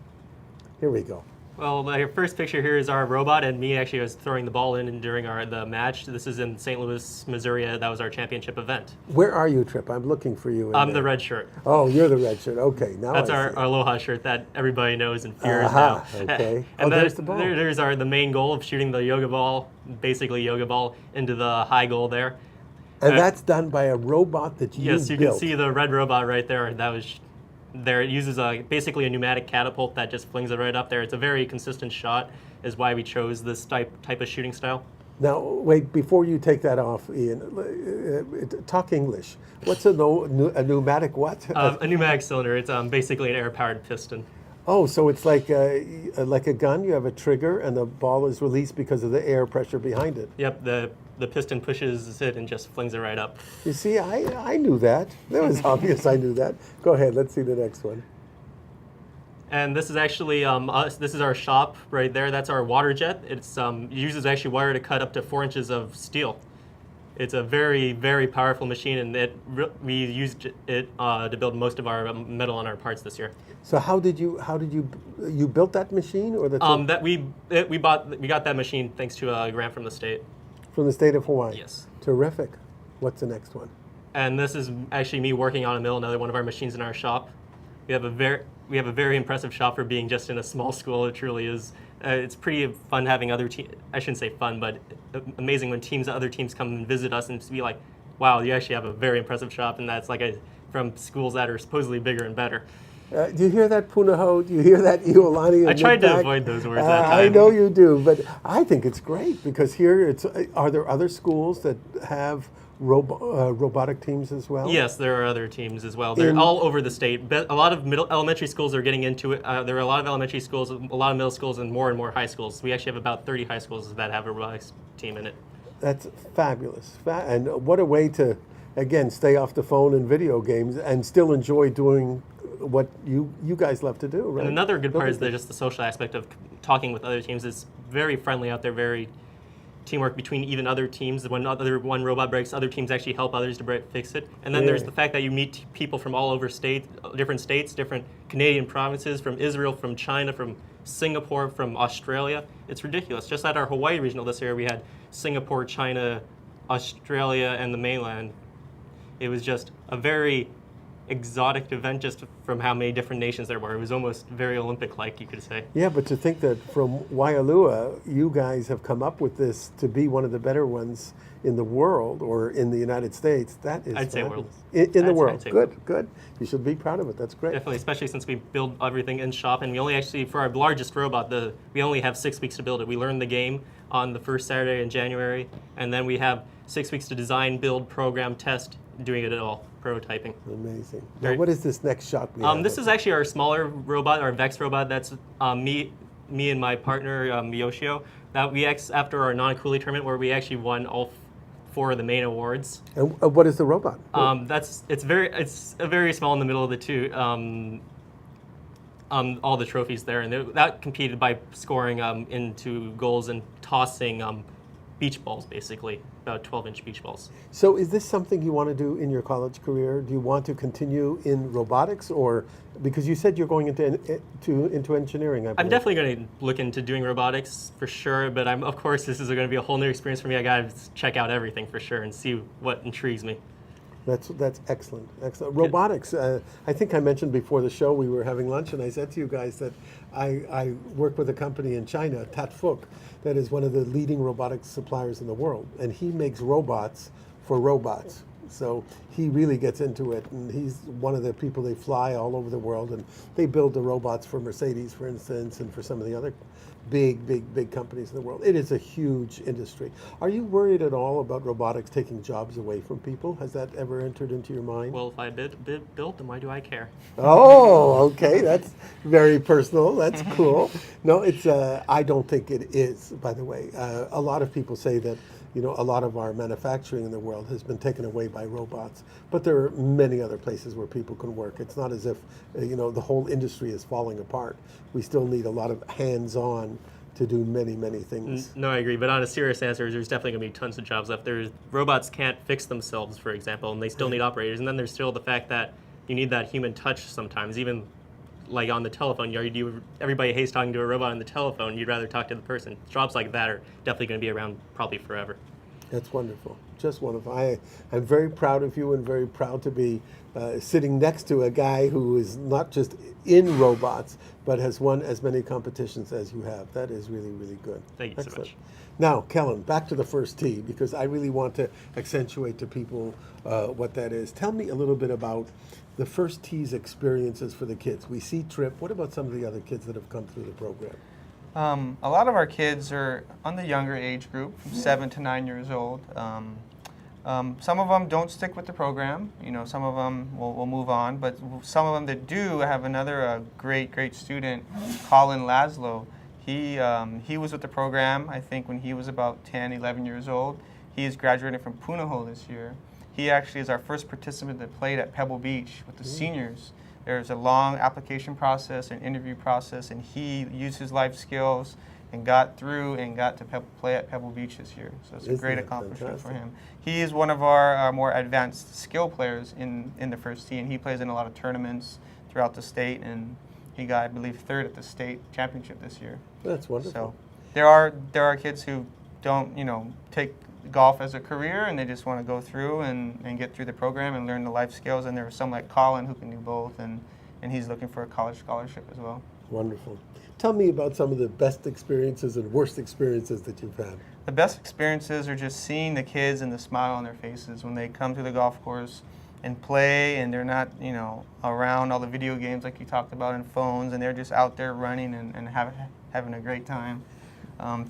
[SPEAKER 1] Here we go.
[SPEAKER 2] Well, the first picture here is our robot, and me actually was throwing the ball in during the match. This is in St. Louis, Missouri. That was our championship event.
[SPEAKER 1] Where are you, Tripp? I'm looking for you.
[SPEAKER 2] I'm the red shirt.
[SPEAKER 1] Oh, you're the red shirt. Okay, now
[SPEAKER 2] That's
[SPEAKER 1] I
[SPEAKER 2] our
[SPEAKER 1] see.
[SPEAKER 2] Aloha shirt that everybody knows and fears
[SPEAKER 1] Aha,
[SPEAKER 2] now.
[SPEAKER 1] okay.
[SPEAKER 2] And
[SPEAKER 1] Oh, there's the ball.
[SPEAKER 2] There's the main goal of shooting the yoga ball, basically yoga ball, into the high goal there.
[SPEAKER 1] And that's done by a robot that you
[SPEAKER 2] Yes, you
[SPEAKER 1] built.
[SPEAKER 2] can see the red robot right there. That was there. It uses basically a pneumatic catapult that just flings it right up there. It's a very consistent shot, is why we chose this type of shooting style.
[SPEAKER 1] Now, wait, before you take that off, Ian, talk English. What's a pneumatic what?
[SPEAKER 2] A pneumatic cylinder. It's basically an air-powered piston.
[SPEAKER 1] Oh, so it's like a gun. You have a trigger, and the ball is released because of the air pressure behind it.
[SPEAKER 2] Yep, the piston pushes it and just flings it right up.
[SPEAKER 1] You see, I knew that. That was obvious I knew that. Go ahead, let's see the next one.
[SPEAKER 2] And this is actually us. This is our shop right there. That's our water jet. It uses actually wire to cut up to 4 inches of steel. It's a very, very powerful machine, and we used it to build most of our metal on our parts this year.
[SPEAKER 1] So how did you built that machine, or
[SPEAKER 2] That we got that machine thanks to a grant from the state.
[SPEAKER 1] from the state of Hawaii?
[SPEAKER 2] Yes.
[SPEAKER 1] Terrific. What's the next one?
[SPEAKER 2] And this is actually me working on a mill, another one of our machines in our shop. We have a very impressive shop for being just in a small school. It truly is. It's pretty fun having other teams. I shouldn't say fun, but amazing when other teams come and visit us and be like, "Wow, you actually have a very impressive shop," and that's from schools that are supposedly bigger and better.
[SPEAKER 1] Do you hear that, Punahou? Do you hear that, Iolani?
[SPEAKER 2] I tried to avoid those words that time.
[SPEAKER 1] I know you do, but I think it's great because here are there other schools that have robotic teams as well?
[SPEAKER 2] Yes, there are other teams as well. They're all over the state. But a lot of elementary schools are getting into it. There are a lot of elementary schools, a lot of middle schools, and more high schools. We actually have about 30 high schools that have a robotics team in it.
[SPEAKER 1] That's fabulous. And what a way to, again, stay off the phone and video games and still enjoy doing what you guys love to do, right?
[SPEAKER 2] And another good part is just the social aspect of talking with other teams. It's very friendly out there, very teamwork between even other teams. When one robot breaks, other teams actually help others to fix it. And then there's the fact that you meet people from all over different states, different Canadian provinces, from Israel, from China, from Singapore, from Australia. It's ridiculous. Just at our Hawaii regional this year, we had Singapore, China, Australia, and the mainland. It was just a very exotic event just from how many different nations there were. It was almost very Olympic-like, you could say.
[SPEAKER 1] Yeah, but to think that from Waialua, you guys have come up with this to be one of the better ones in the world or in the United States, that is
[SPEAKER 2] I'd say
[SPEAKER 1] fabulous.
[SPEAKER 2] world.
[SPEAKER 1] In the world.
[SPEAKER 2] I'd say
[SPEAKER 1] Good,
[SPEAKER 2] world.
[SPEAKER 1] good. You should be proud of it. That's great.
[SPEAKER 2] Definitely, especially since we build everything in shop, and we only actually, for our largest robot, we only have 6 weeks to build it. We learned the game on the first Saturday in January, and then we have 6 weeks to design, build, program, test, doing it all, prototyping.
[SPEAKER 1] Amazing. Now, what is this next shot?
[SPEAKER 2] This is actually our smaller robot, our Vex robot. That's me and my partner, Yoshio. That after our non-Cooley tournament, where we actually won all 4 of the main awards.
[SPEAKER 1] And what is the robot?
[SPEAKER 2] It's a very small in the middle of the two. All the trophies there, and that competed by scoring into goals and tossing beach balls, basically. about 12-inch beach balls.
[SPEAKER 1] So is this something you want to do in your college career? Do you want to continue in robotics, or because you said you're going into engineering? I believe.
[SPEAKER 2] I'm definitely going to look into doing robotics for sure, but of course this is going to be a whole new experience for me. I got to check out everything for sure and see what intrigues me.
[SPEAKER 1] That's excellent. Excellent. Robotics. I think I mentioned before the show we were having lunch, and I said to you guys that I work with a company in China, Tatfuk, that is one of the leading robotics suppliers in the world, and he makes robots for robots. So he really gets into it, and he's one of the people they fly all over the world, and they build the robots for Mercedes, for instance, and for some of the other big companies in the world. It is a huge industry. Are you worried at all about robotics taking jobs away from people? Has that ever entered into your mind?
[SPEAKER 2] Well, if I built them, why do I care?
[SPEAKER 1] Oh, okay. That's very personal. That's cool. No, it's. I don't think it is. By the way, a lot of people say that a lot of our manufacturing in the world has been taken away by robots. But there are many other places where people can work. It's not as if the whole industry is falling apart. We still need a lot of hands-on to do many things.
[SPEAKER 2] No, I agree. But on a serious answer, there's definitely going to be tons of jobs left. Robots can't fix themselves, for example, and they still need operators. And then there's still the fact that you need that human touch sometimes, even like on the telephone. Everybody hates talking to a robot on the telephone. You'd rather talk to the person. Jobs like that are definitely going to be around probably forever.
[SPEAKER 1] That's wonderful. Just wonderful. I'm very proud of you and very proud to be sitting next to a guy who is not just in robots, but has won as many competitions as you have. That is really good.
[SPEAKER 2] Thank you so much.
[SPEAKER 1] Now, Kellan, back to the first tee, because I really want to accentuate to people what that is. Tell me a little bit about the first tee's experiences for the kids. We see Tripp. What about some of the other kids that have come through the program?
[SPEAKER 3] A lot of our kids are on the younger age group, from 7 to 9 years old. Some of them don't stick with the program. Some of them will move on, but some of them that do have another great student, Colin Laszlo. He was with the program, I think, when he was about 10, 11 years old. He is graduating from Punahou this year. He actually is our first participant that played at Pebble Beach with the seniors. There's a long application process and interview process, and he used his life skills and got through and got to play at Pebble Beach this year. So it's a great accomplishment for him. He is one of our more advanced skill players in the first tee, and he plays in a lot of tournaments throughout the state, and he got, I believe, 3rd at the state championship this year.
[SPEAKER 1] That's wonderful.
[SPEAKER 3] So there are kids who don't take golf as a career, and they just want to go through and get through the program and learn the life skills. And there are some like Colin who can do both, and he's looking for a college scholarship as well.
[SPEAKER 1] Wonderful. Tell me about some of the best experiences and worst experiences that you've had.
[SPEAKER 3] The best experiences are just seeing the kids and the smile on their faces when they come to the golf course and play, and they're not around all the video games like you talked about and phones, and they're just out there running and having a great time.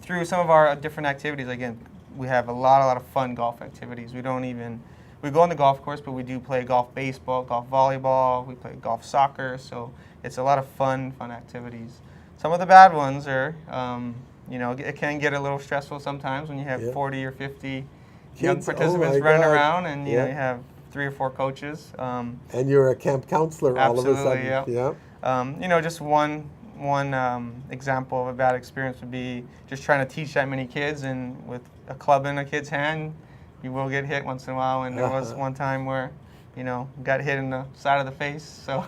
[SPEAKER 3] Through some of our different activities, again, we have a lot of fun golf activities. We go on the golf course, but we do play golf baseball, golf volleyball, we play golf soccer, so it's a lot of fun activities. Some of the bad ones are, it can get a little stressful sometimes when you have 40 or 50 young participants running around, and you have 3 or 4 coaches.
[SPEAKER 1] And you're a camp counselor all of a sudden.
[SPEAKER 3] Yeah. Just one example of a bad experience would be just trying to teach that many kids, and with a club in a kid's hand, you will get hit once in a while. And there was one time where, got hit in the side of the face. So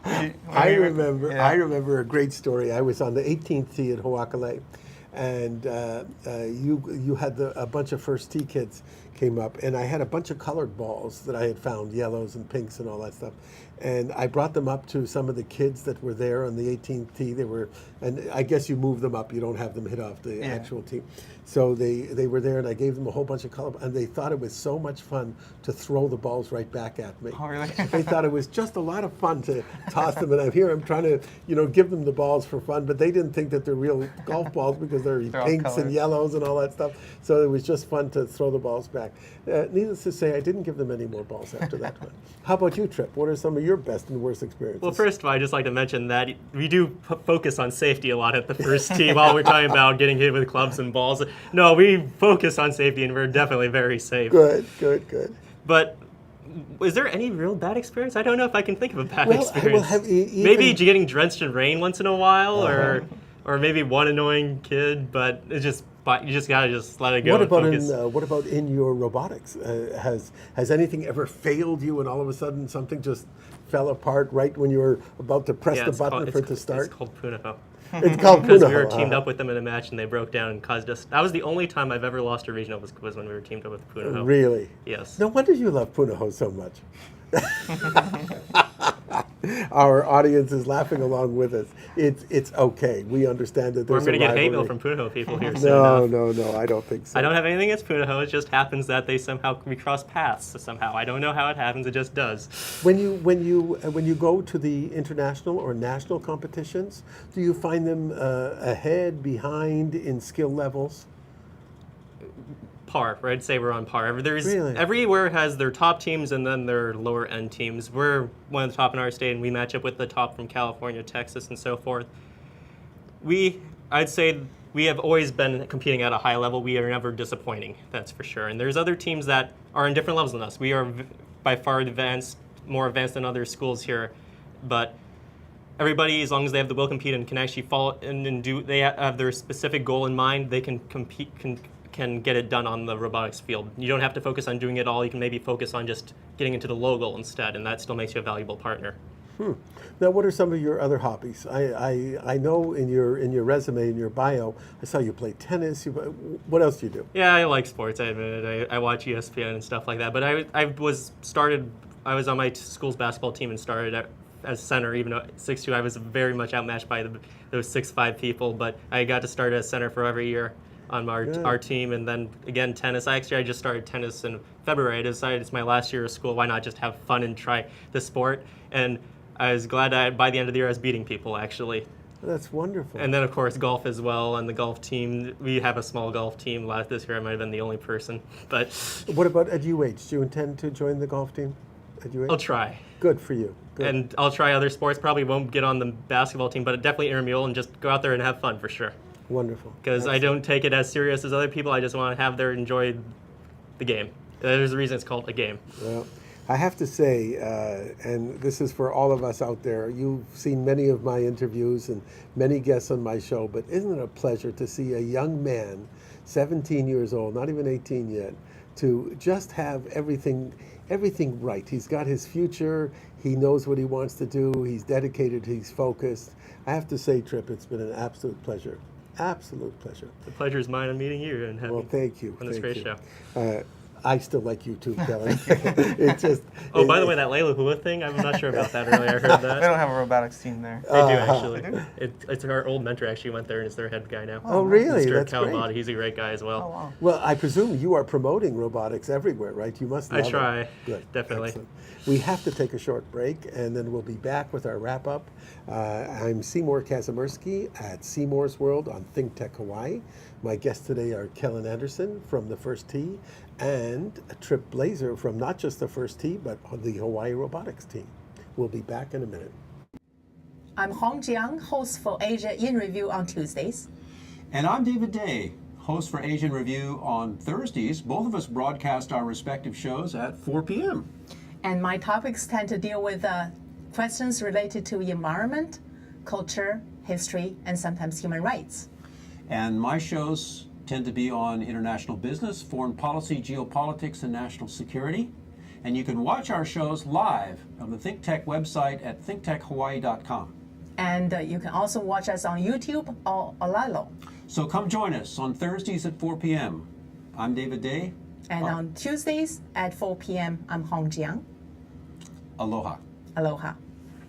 [SPEAKER 1] I remember a great story. I was on the 18th tee at Hoakale, and you had a bunch of first tee kids came up, and I had a bunch of colored balls that I had found, yellows and pinks and all that stuff. And I brought them up to some of the kids that were there on the 18th tee. And I guess you move them up. You don't have them hit off the actual tee. So they were there, and I gave them a whole bunch of color, and they thought it was so much fun to throw the balls right back at me.
[SPEAKER 3] Oh, really?
[SPEAKER 1] They thought it was just a lot of fun to toss them, and I'm trying to, give them the balls for fun, but they didn't think that they're real golf balls because they're pinks and yellows and all that stuff. So it was just fun to throw the balls back. Needless to say, I didn't give them any more balls after that one. How about you, Tripp? What are some of your best and worst experiences?
[SPEAKER 2] Well, first of all, I'd just like to mention that we do focus on safety a lot at the first tee while we're talking about getting hit with clubs and balls. No, we focus on safety, and we're definitely very safe.
[SPEAKER 1] Good.
[SPEAKER 2] But is there any real bad experience? I don't know if I can think of a bad experience.
[SPEAKER 1] Maybe
[SPEAKER 2] getting drenched in rain once in a while, or maybe one annoying kid, but it's just but you just gotta just let it go.
[SPEAKER 1] What
[SPEAKER 2] and
[SPEAKER 1] about
[SPEAKER 2] focus.
[SPEAKER 1] what about in your robotics? Has anything ever failed you, and all of a sudden something just fell apart right when you were about to press the
[SPEAKER 2] it's
[SPEAKER 1] button
[SPEAKER 2] called,
[SPEAKER 1] for it to start?
[SPEAKER 2] It's called Punaho.
[SPEAKER 1] It's called
[SPEAKER 2] Because we
[SPEAKER 1] Punaho,
[SPEAKER 2] were teamed
[SPEAKER 1] uh-huh.
[SPEAKER 2] up with them in a match and they broke down and caused us. That was the only time I've ever lost a regional was when we were teamed up with Punaho.
[SPEAKER 1] Really?
[SPEAKER 2] Yes.
[SPEAKER 1] No wonder you love Punaho so much. Our audience is laughing along with us. It's okay. We understand that
[SPEAKER 2] We're
[SPEAKER 1] there's
[SPEAKER 2] going to
[SPEAKER 1] a
[SPEAKER 2] get hate mail
[SPEAKER 1] rivalry.
[SPEAKER 2] from Punaho people here soon
[SPEAKER 1] No,
[SPEAKER 2] enough.
[SPEAKER 1] no, I don't think so.
[SPEAKER 2] I don't have anything against Punaho. It just happens that they somehow we cross paths somehow. I don't know how it happens. It just does.
[SPEAKER 1] When you go to the international or national competitions, do you find them ahead, behind in skill levels?
[SPEAKER 2] Par, right? I'd say we're on par.
[SPEAKER 1] Really?
[SPEAKER 2] Everywhere has their top teams and then their lower end teams. We're one of the top in our state, and we match up with the top from California, Texas, and so forth. I'd say we have always been competing at a high level. We are never disappointing, that's for sure. And there's other teams that are in different levels than us. We are by far more advanced than other schools here, but everybody, as long as they have the will to compete and can actually follow and do, they have their specific goal in mind, they can compete, can get it done on the robotics field. You don't have to focus on doing it all. You can maybe focus on just getting into the low goal instead, and that still makes you a valuable partner.
[SPEAKER 1] Now, what are some of your other hobbies? I know in your resume, in your bio, I saw you play tennis. What else do you do?
[SPEAKER 2] Yeah, I like sports. I admit it. I watch ESPN and stuff like that. But I was on my school's basketball team and started as center. Even though 6'2", I was very much outmatched by those 6'5" people. But I got to start as center for every year on our team, and then again tennis. I just started tennis in February. I decided it's my last year of school. Why not just have fun and try the sport? And I was glad that by the end of the year I was beating people actually.
[SPEAKER 1] That's wonderful.
[SPEAKER 2] And then of course golf as well. And the golf team, we have a small golf team. This year I might have been the only person. But
[SPEAKER 1] what about at UH? Do you intend to join the golf team at UH?
[SPEAKER 2] I'll try.
[SPEAKER 1] Good for you. Good.
[SPEAKER 2] And I'll try other sports. Probably won't get on the basketball team, but definitely intramural and just go out there and have fun for sure.
[SPEAKER 1] Wonderful.
[SPEAKER 2] Because I don't take it as serious as other people. I just want to have their enjoy the game. There's a reason it's called a game.
[SPEAKER 1] Well, I have to say, and this is for all of us out there, you've seen many of my interviews and many guests on my show, but isn't it a pleasure to see a young man, 17 years old, not even 18 yet, to just have everything right. He's got his future, he knows what he wants to do, he's dedicated, he's focused. I have to say, Tripp, it's been an absolute pleasure. Absolute pleasure.
[SPEAKER 2] The pleasure is mine on meeting you and having
[SPEAKER 1] thank you.
[SPEAKER 2] on this great show.
[SPEAKER 1] I still like you too, Kellan. It just.
[SPEAKER 2] Oh, by the way, that Wailua thing, I'm not sure about that earlier. I heard
[SPEAKER 3] They
[SPEAKER 2] that.
[SPEAKER 3] don't have a robotics team there.
[SPEAKER 2] They do, actually. It's our old mentor actually went there and is their head guy now.
[SPEAKER 1] Oh, really?
[SPEAKER 2] Mr.
[SPEAKER 1] That's
[SPEAKER 2] Kellan,
[SPEAKER 1] great.
[SPEAKER 2] he's a great guy as well.
[SPEAKER 3] Oh, wow.
[SPEAKER 1] Well, I presume you are promoting robotics everywhere, right? You must love
[SPEAKER 2] I try.
[SPEAKER 1] it. Good.
[SPEAKER 2] Definitely.
[SPEAKER 1] Excellent. We have to take a short break, and then we'll be back with our wrap-up. I'm Seymour Kazimirski at Seymour's World on ThinkTech Hawaii. My guests today are Kellan Anderson from the First Tee and Tripp Blaser from not just the First Tee, but the Hawaii Robotics team. We'll be back in a minute.
[SPEAKER 6] I'm Hong Jiang, host for Asia in Review on Tuesdays.
[SPEAKER 7] And I'm David Day, host for Asian Review on Thursdays. Both of us broadcast our respective shows at 4 p.m.
[SPEAKER 6] And my topics tend to deal with questions related to environment, culture, history, and sometimes human rights.
[SPEAKER 7] And my shows tend to be on international business, foreign policy, geopolitics, and national security. And you can watch our shows live on the ThinkTech website at thinktechhawaii.com.
[SPEAKER 6] And you can also watch us on YouTube or Walalua.
[SPEAKER 7] So come join us on Thursdays at 4 p.m. I'm David Day.
[SPEAKER 6] And on Tuesdays at 4 p.m., I'm Hong Jiang.
[SPEAKER 7] Aloha.
[SPEAKER 6] Aloha.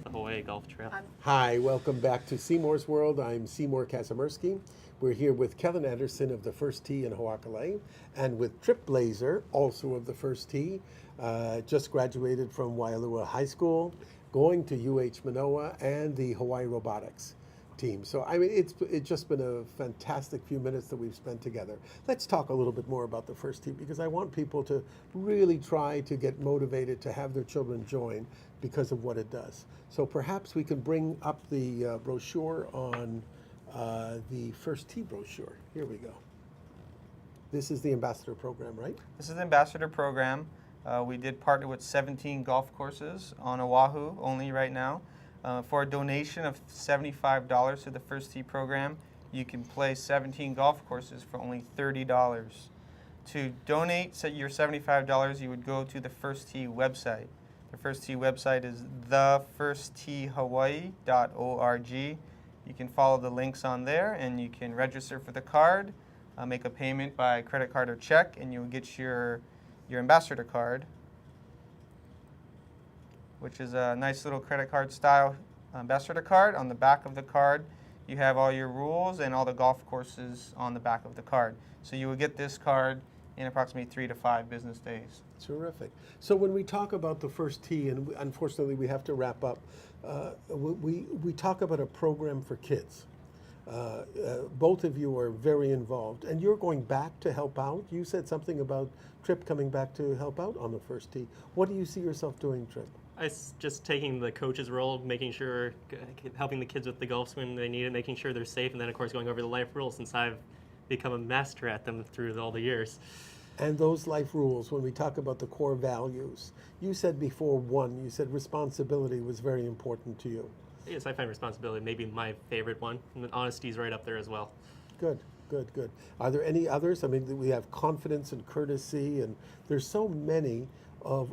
[SPEAKER 2] The Hawaii Golf Trail.
[SPEAKER 1] Hi, welcome back to Seymour's World. I'm Seymour Kazimirski. We're here with Kellan Anderson of the First Tee in Ho'akalei and with Tripp Blaser, also of the First Tee, just graduated from Wailua High School, going to UH Manoa and the Hawaii Robotics team. So, I mean, it's just been a fantastic few minutes that we've spent together. Let's talk a little bit more about the First Tee because I want people to really try to get motivated to have their children join because of what it does. So perhaps we can bring up the brochure on the First Tee brochure. Here we go. This is the ambassador program, right?
[SPEAKER 3] This is the ambassador program. We did partner with 17 golf courses on Oahu only right now. For a donation of $75 to the First Tee program, you can play 17 golf courses for only $30. To donate your $75, you would go to the First Tee website. The First Tee website is thefirstteehawaii.org. You can follow the links on there, and you can register for the card, make a payment by credit card or check, and you'll get your ambassador card, which is a nice little credit card style ambassador card. On the back of the card, you have all your rules and all the golf courses on the back of the card. So you will get this card in approximately 3 to 5 business days.
[SPEAKER 1] Terrific. So when we talk about the First Tee, and unfortunately we have to wrap up, we talk about a program for kids. Both of you are very involved, and you're going back to help out. You said something about Tripp coming back to help out on the First Tee. What do you see yourself doing, Tripp?
[SPEAKER 2] Just taking the coach's role, making sure, helping the kids with the golf swing they need, making sure they're safe, and then of course going over the life rules since I've become a master at them through all the years.
[SPEAKER 1] And those life rules, when we talk about the core values, you said before you said responsibility was very important to you.
[SPEAKER 2] Yes, I find responsibility maybe my favorite one, and then honesty is right up there as well.
[SPEAKER 1] Good, good, good. Are there any others? I mean, we have confidence and courtesy, and there's so many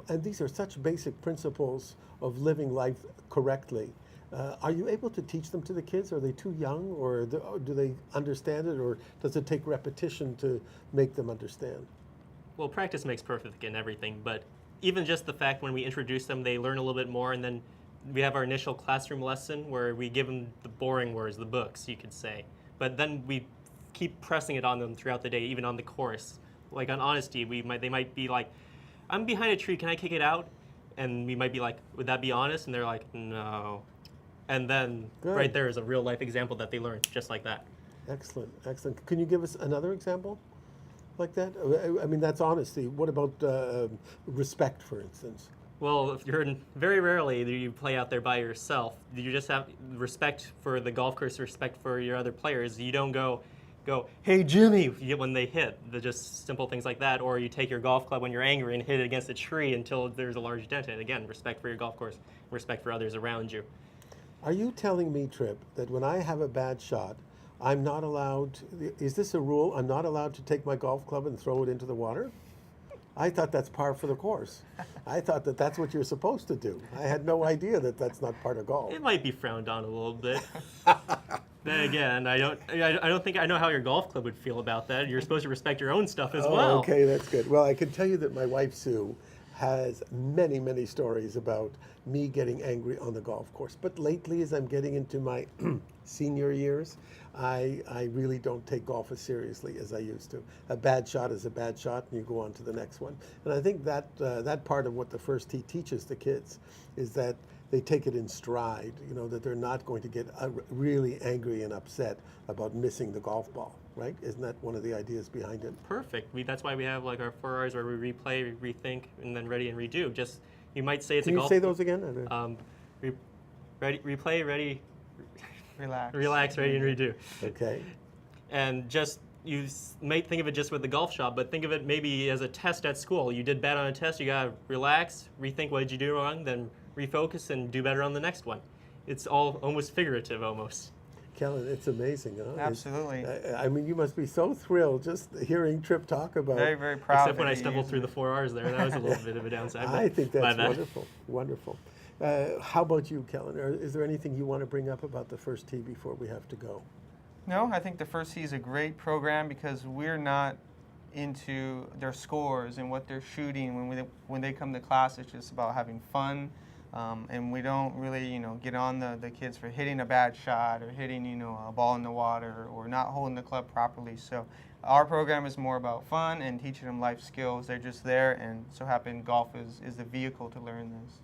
[SPEAKER 1] and these are such basic principles of living life correctly. Are you able to teach them to the kids? Are they too young, or do they understand it, or does it take repetition to make them understand?
[SPEAKER 2] Well, practice makes perfect in everything, but even just the fact when we introduce them, they learn a little bit more, and then we have our initial classroom lesson where we give them the boring words, the books, you could say. But then we keep pressing it on them throughout the day, even on the course. Like on honesty, they might be like, I'm behind a tree, can I kick it out? And we might be like, would that be honest? And they're like, no. And then right there is a real life example that they learned just like that.
[SPEAKER 1] Excellent, excellent. Can you give us another example like that? I mean, that's honesty. What about respect, for instance?
[SPEAKER 2] Well, if very rarely do you play out there by yourself. You just have respect for the golf course, respect for your other players. You don't go, hey Jimmy, when they hit. They're just simple things like that. Or you take your golf club when you're angry and hit it against a tree until there's a large dent in it. Again, respect for your golf course, respect for others around you.
[SPEAKER 1] Are you telling me, Tripp, that when I have a bad shot, I'm not allowed, is this a rule? I'm not allowed to take my golf club and throw it into the water? I thought that's par for the course. I thought that that's what you're supposed to do. I had no idea that that's not part of golf.
[SPEAKER 2] It might be frowned on a little bit. Then again, I don't think I know how your golf club would feel about that. You're supposed to respect your own stuff as well.
[SPEAKER 1] Okay, that's good. Well, I can tell you that my wife, Sue, has many, many stories about me getting angry on the golf course. But lately, as I'm getting into my senior years, I really don't take golf as seriously as I used to. A bad shot is a bad shot, and you go on to the next one. And I think that that part of what the First Tee teaches the kids is that they take it in stride, you know, that they're not going to get really angry and upset about missing the golf ball, right? Isn't that one of the ideas behind it?
[SPEAKER 2] Perfect. That's why we have like our 4 hours where we replay, rethink, and then ready and redo. Just, you might say it's
[SPEAKER 1] Can
[SPEAKER 2] a
[SPEAKER 1] you
[SPEAKER 2] golf.
[SPEAKER 1] say those again?
[SPEAKER 2] Replay, ready,
[SPEAKER 3] Relax.
[SPEAKER 2] relax, ready, and redo.
[SPEAKER 1] Okay.
[SPEAKER 2] And just, you might think of it just with the golf shot, but think of it maybe as a test at school. You did bad on a test, you gotta relax, rethink what did you do wrong, then refocus and do better on the next one. It's all almost figurative almost.
[SPEAKER 1] Kellan, it's amazing, huh?
[SPEAKER 3] Absolutely.
[SPEAKER 1] I mean, you must be so thrilled just hearing Tripp talk about.
[SPEAKER 3] Very, very proud.
[SPEAKER 2] Except when I stumbled through the 4 hours there, that was a little bit of a downside.
[SPEAKER 1] I think that's
[SPEAKER 2] bad.
[SPEAKER 1] wonderful, wonderful. How about you, Kellan? Is there anything you want to bring up about the First Tee before we have to go?
[SPEAKER 3] No, I think the First Tee is a great program because we're not into their scores and what they're shooting. When they come to class, it's just about having fun. And we don't really, get on the kids for hitting a bad shot or hitting, a ball in the water or not holding the club properly. So our program is more about fun and teaching them life skills. They're just there, and so happen golf is the vehicle to learn this.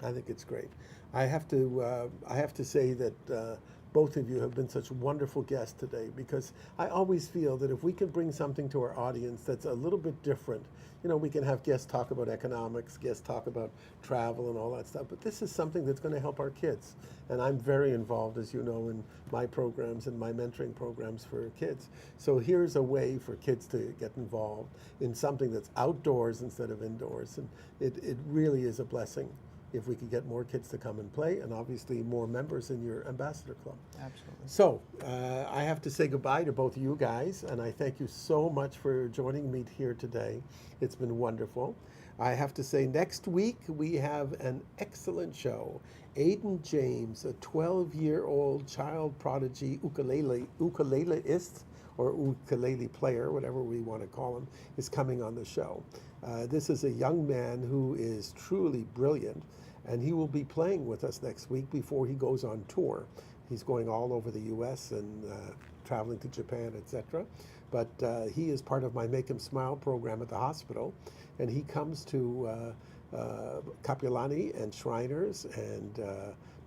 [SPEAKER 1] I think it's great. I have to say that both of you have been such wonderful guests today, because I always feel that if we can bring something to our audience that's a little bit different, we can have guests talk about economics, guests talk about travel and all that stuff, but this is something that's going to help our kids. And I'm very involved, as you know, in my programs and my mentoring programs for kids. So here's a way for kids to get involved in something that's outdoors instead of indoors, and it really is a blessing if we could get more kids to come and play, and obviously more members in your ambassador club.
[SPEAKER 3] Absolutely.
[SPEAKER 1] So I have to say goodbye to both of you guys, and I thank you so much for joining me here today. It's been wonderful. I have to say, next week we have an excellent show. Aiden James, a 12-year-old child prodigy ukuleleist, or ukulele player, whatever we want to call him, is coming on the show. This is a young man who is truly brilliant, and he will be playing with us next week before he goes on tour. He's going all over the U.S. and traveling to Japan, etc. But he is part of my Make Him Smile program at the hospital, and he comes to Kapiolani and Shriners and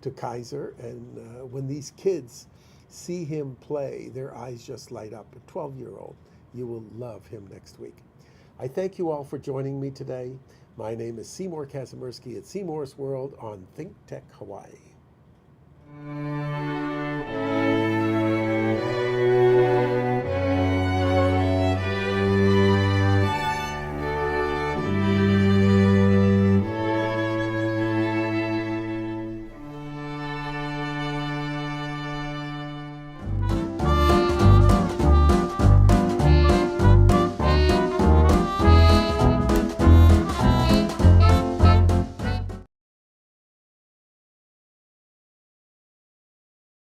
[SPEAKER 1] to Kaiser, and when these kids see him play, their eyes just light up. A 12-year-old, you will love him next week. I thank you all for joining me today. My name is Seymour Kazimirski at Seymour's World on ThinkTech Hawaii.